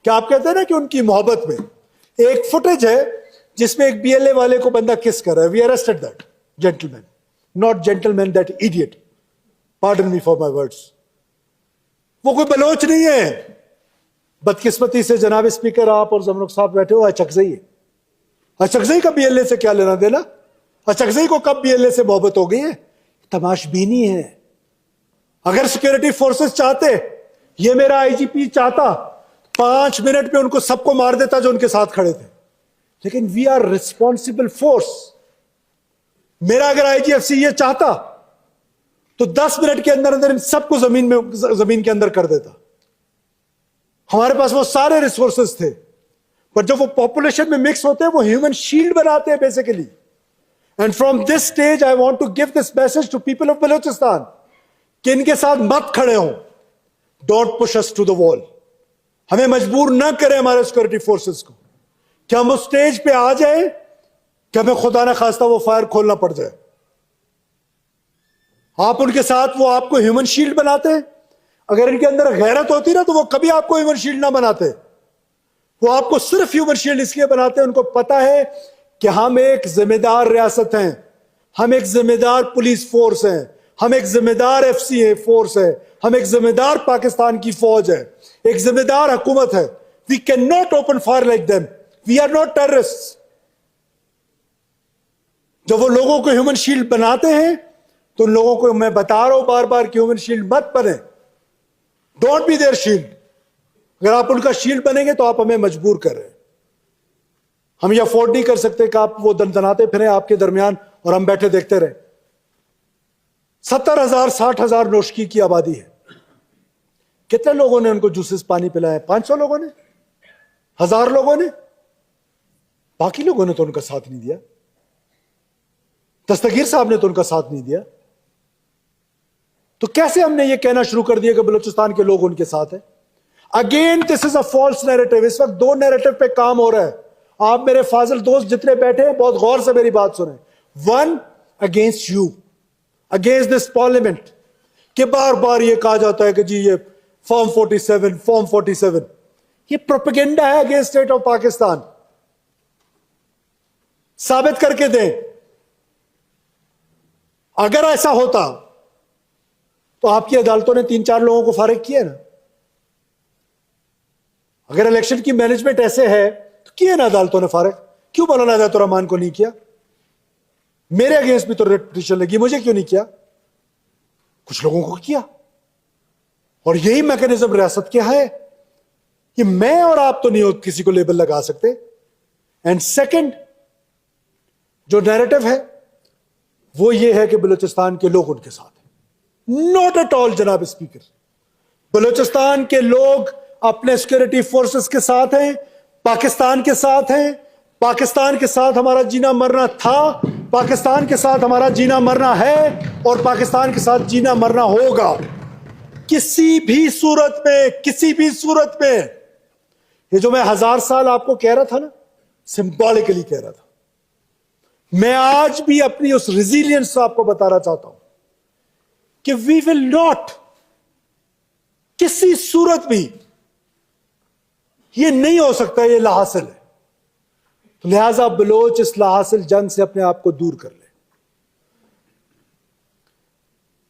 कि आप कहते हैं ना कि उनकी मोहब्बत में एक फुटेज है जिसमें एक बीएलए वाले को बंदा किस कर रहा है। We arrested that gentleman, not gentleman, that idiot, pardon me for my words. वो कोई बलोच नहीं है। बदकिस्मती से जनाब स्पीकर आप और जमरुख साहब बैठे हो अचकजई है। अचकजई का बीएलए से क्या लेना देना? अचकजई को कब बीएलए से मोहब्बत हो गई है? तमाशबीनी है। अगर सिक्योरिटी फोर्सेस चाहते, ये मेरा आईजीपी चाहता, 5 मिनट में उनको सबको मार देता जो उनके साथ खड़े थे। लेकिन वी आर रिस्पॉन्सिबल फोर्स। मेरा अगर आईजीएफसी ये चाहता तो 10 मिनट के अंदर अंदर इन सबको जमीन के अंदर कर देता। हमारे पास वो सारे रिसोर्सेस थे, पर जब वो पॉपुलेशन में मिक्स होते हैं वो ह्यूमन शील्ड बनाते हैं basically. And from this stage I want to give this message to people of Balochistan कि इनके साथ मत खड़े हो। Don't push us to the wall. हमें मजबूर ना करें हमारे सिक्योरिटी फोर्सेस को कि हम उस स्टेज पे आ जाए कि हमें खुदा ना खास्ता वो फायर खोलना पड़ जाए। आप उनके साथ, वो आपको ह्यूमन शील्ड बनाते हैं। अगर इनके अंदर गैरत होती ना तो वो कभी आपको ह्यूमन शील्ड ना बनाते। वो आपको सिर्फ ह्यूमन शील्ड इसलिए बनाते हैं, उनको पता है कि हम एक जिम्मेदार रियासत हैं, हम एक जिम्मेदार पुलिस फोर्स हैं, हम एक जिम्मेदार एफसीए फोर्स है, हम एक जिम्मेदार पाकिस्तान की फौज है, एक जिम्मेदार हुकूमत है। We cannot open fire like them, we are not terrorist. जब वो लोगों को ह्यूमन शील्ड बनाते हैं तो उन लोगों को मैं बता रहा हूं बार बार कि ह्यूमन शील्ड मत बने, डोंट बी देयर शील्ड। अगर आप उनका शील्ड बनेंगे तो आप हमें मजबूर कर रहे हैं। हम ये अफोर्ड नहीं कर सकते कि आप वो दनदनाते फिरें आपके दरमियान और हम बैठे देखते रहे। 70,000 60,000 नौशकी की आबादी है। कितने लोगों ने उनको जूसेस पानी पिलाया? 500 लोगों ने, 1000 लोगों ने। बाकी लोगों ने तो उनका साथ नहीं दिया। दस्तगीर साहब ने तो उनका साथ नहीं दिया। तो कैसे हमने ये कहना शुरू कर दिया कि बलूचिस्तान के लोग उनके साथ हैं? Again this is a false narrative. इस वक्त 2 नैरेटिव पे काम हो रहा है। आप मेरे फाजिल दोस्त जितने बैठे हैं बहुत गौर से मेरी बात सुने। 1 against you, against this parliament, कि बार बार ये कहा जाता है कि जी ये फॉर्म 47 ये प्रोपेगेंडा है अगेंस्ट स्टेट ऑफ पाकिस्तान। साबित करके दें। अगर ऐसा होता तो आपकी अदालतों ने 3-4 लोगों को फारिग किया ना। अगर इलेक्शन की मैनेजमेंट ऐसे है तो किया ना अदालतों ने फारिग। क्यों मौलाना हदायतुर रहमान को नहीं किया? मेरे अगेंस्ट भी तो रेट पिटीशन लगी, मुझे क्यों नहीं किया? कुछ लोगों को किया। और यही मैकेनिज्म रियासत क्या है कि मैं और आप तो नहीं किसी को लेबल लगा सकते। एंड सेकंड, जो नैरेटिव है वो ये है कि बलूचिस्तान के लोग उनके साथ हैं। नॉट एट ऑल जनाब स्पीकर। बलूचिस्तान के लोग अपने सिक्योरिटी फोर्सेस के साथ हैं, पाकिस्तान के साथ हैं। पाकिस्तान के साथ हमारा जीना मरना था, पाकिस्तान के साथ हमारा जीना मरना है और पाकिस्तान के साथ जीना मरना होगा। किसी भी सूरत में, किसी भी सूरत में। ये जो मैं 1000 साल आपको कह रहा था ना, सिंबॉलिकली कह रहा था। मैं आज भी अपनी उस रेजिलियंस से आपको बताना चाहता हूं कि वी विल नॉट, किसी सूरत भी ये नहीं हो सकता, ये लाहासिल है। तो लिहाजा बलोच इस लाहासिल जंग से अपने आप को दूर कर ले।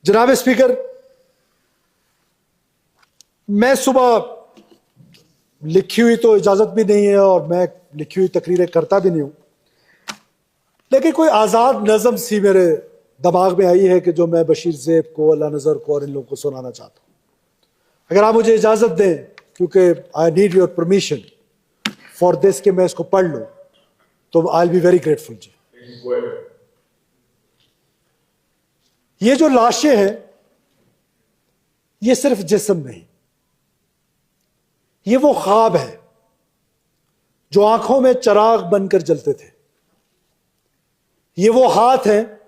जनाब स्पीकर, मैं सुबह लिखी हुई तो इजाजत भी नहीं है और मैं लिखी हुई तकरीरें करता भी नहीं हूं, लेकिन कोई आजाद नज़म सी मेरे दिमाग में आई है कि जो मैं बशीर ज़ेब को, अल्लाह नज़र को और इन लोगों को सुनाना चाहता हूं। अगर आप मुझे इजाजत दें, क्योंकि I need your permission for this कि मैं इसको पढ़ लूं, तो I will be very grateful जी। ये जो लाशें हैं ये सिर्फ जिस्म नहीं, ये वो ख्वाब है जो आंखों में चिराग बनकर जलते थे। ये वो हाथ हैं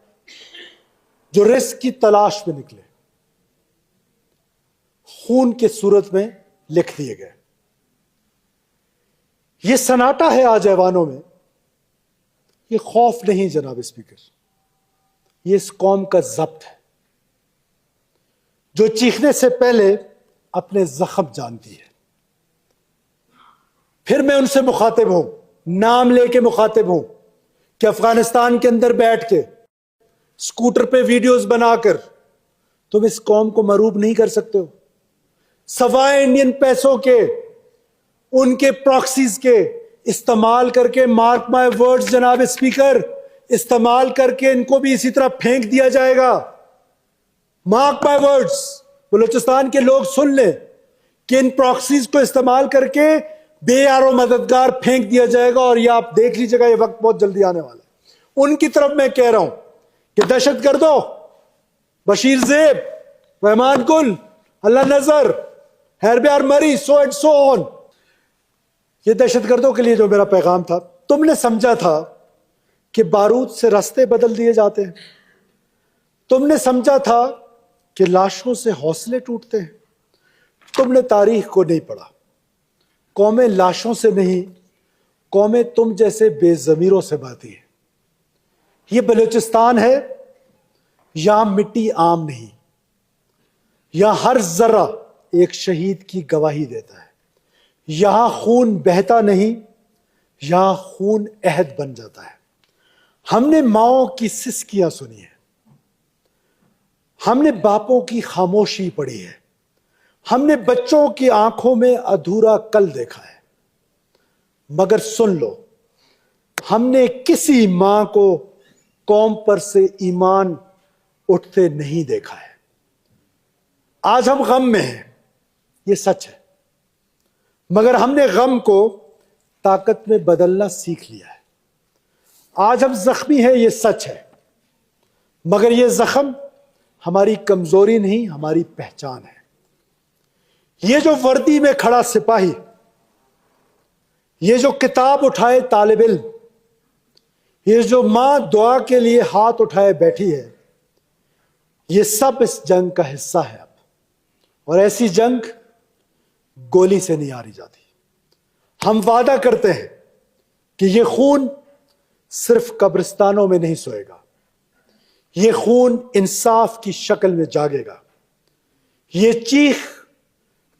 जो रिस्क की तलाश में निकले, खून के सूरत में लिख दिए गए। ये सन्नाटा है आज ऐवानों में, ये खौफ नहीं जनाब स्पीकर, ये इस कौम का जब्त है जो चीखने से पहले अपने जख्म जानती है। फिर मैं उनसे मुखातिब हूं, नाम लेके मुखातिब हूं कि अफगानिस्तान के अंदर बैठ के स्कूटर पे वीडियोस बनाकर तुम इस कौम को मरूब नहीं कर सकते हो। सवाए इंडियन पैसों के, उनके प्रॉक्सीज के इस्तेमाल करके, मार्क माय वर्ड्स जनाब स्पीकर, इस्तेमाल करके इनको भी इसी तरह फेंक दिया जाएगा। मार्क माय वर्ड्स, बलूचिस्तान के लोग सुन लें कि इन प्रॉक्सीज को इस्तेमाल करके बेयारो मददगार फेंक दिया जाएगा। और ये आप देख लीजिएगा, ये वक्त बहुत जल्दी आने वाला है। उनकी तरफ मैं कह रहा हूं कि दहशतगर्दों, बशीर ज़ेब, रहमान गुल, अल्लाह नजर, हैरब्यार मरी, सो एंड सो ऑन, ये दहशतगर्दों के लिए जो मेरा पैगाम था, तुमने समझा था कि बारूद से रास्ते बदल दिए जाते हैं, तुमने समझा था कि लाशों से हौसले टूटते हैं, तुमने तारीख को नहीं पढ़ा। कौमें लाशों से नहीं, कौमें तुम जैसे बेजमीरों से बाती है। ये बलूचिस्तान है, यहां मिट्टी आम नहीं, यहां हर जर्रा एक शहीद की गवाही देता है। यहां खून बहता नहीं, यहां खून अहद बन जाता है। हमने माओं की सिसकियां सुनी है, हमने बापों की खामोशी पढ़ी है, हमने बच्चों की आंखों में अधूरा कल देखा है। मगर सुन लो, हमने किसी मां को कौम पर से ईमान उठते नहीं देखा है। आज हम गम में हैं, ये सच है, मगर हमने गम को ताकत में बदलना सीख लिया है। आज हम जख्मी हैं, ये सच है, मगर ये जख्म हमारी कमजोरी नहीं, हमारी पहचान है। ये जो वर्दी में खड़ा सिपाही, ये जो किताब उठाए तालिब इल्म, ये जो मां दुआ के लिए हाथ उठाए बैठी है, ये सब इस जंग का हिस्सा है अब। और ऐसी जंग गोली से नहीं हारी जाती। हम वादा करते हैं कि ये खून सिर्फ कब्रिस्तानों में नहीं सोएगा, ये खून इंसाफ की शक्ल में जागेगा। ये चीख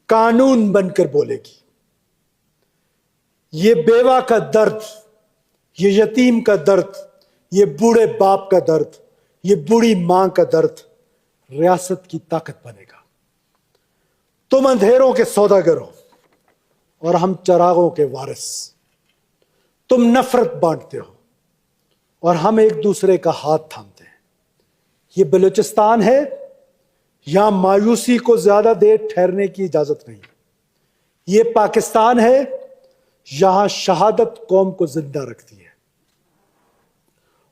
कानून बनकर बोलेगी। ये बेवा का दर्द, ये यतीम का दर्द, ये बूढ़े बाप का दर्द, ये बूढ़ी मां का दर्द रियासत की ताकत बनेगा। तुम अंधेरों के सौदागर हो और हम चरागों के वारिस। तुम नफरत बांटते हो और हम एक दूसरे का हाथ थामते हैं। ये बलूचिस्तान है, यहां मायूसी को ज्यादा देर ठहरने की इजाजत नहीं। ये पाकिस्तान है, यहां शहादत कौम को जिंदा रखती है।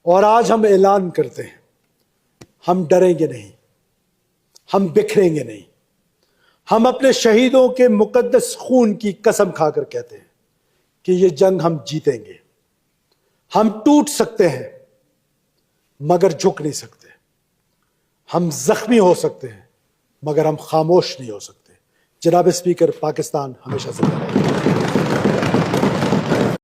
और आज हम ऐलान करते हैं, हम डरेंगे नहीं, हम बिखरेंगे नहीं। हम अपने शहीदों के मुकद्दस खून की कसम खाकर कहते हैं कि ये जंग हम जीतेंगे। हम टूट सकते हैं मगर झुक नहीं सकते। हम जख्मी हो सकते हैं मगर हम खामोश नहीं हो सकते। जनाब स्पीकर, पाकिस्तान हमेशा जिंदा रहेगा।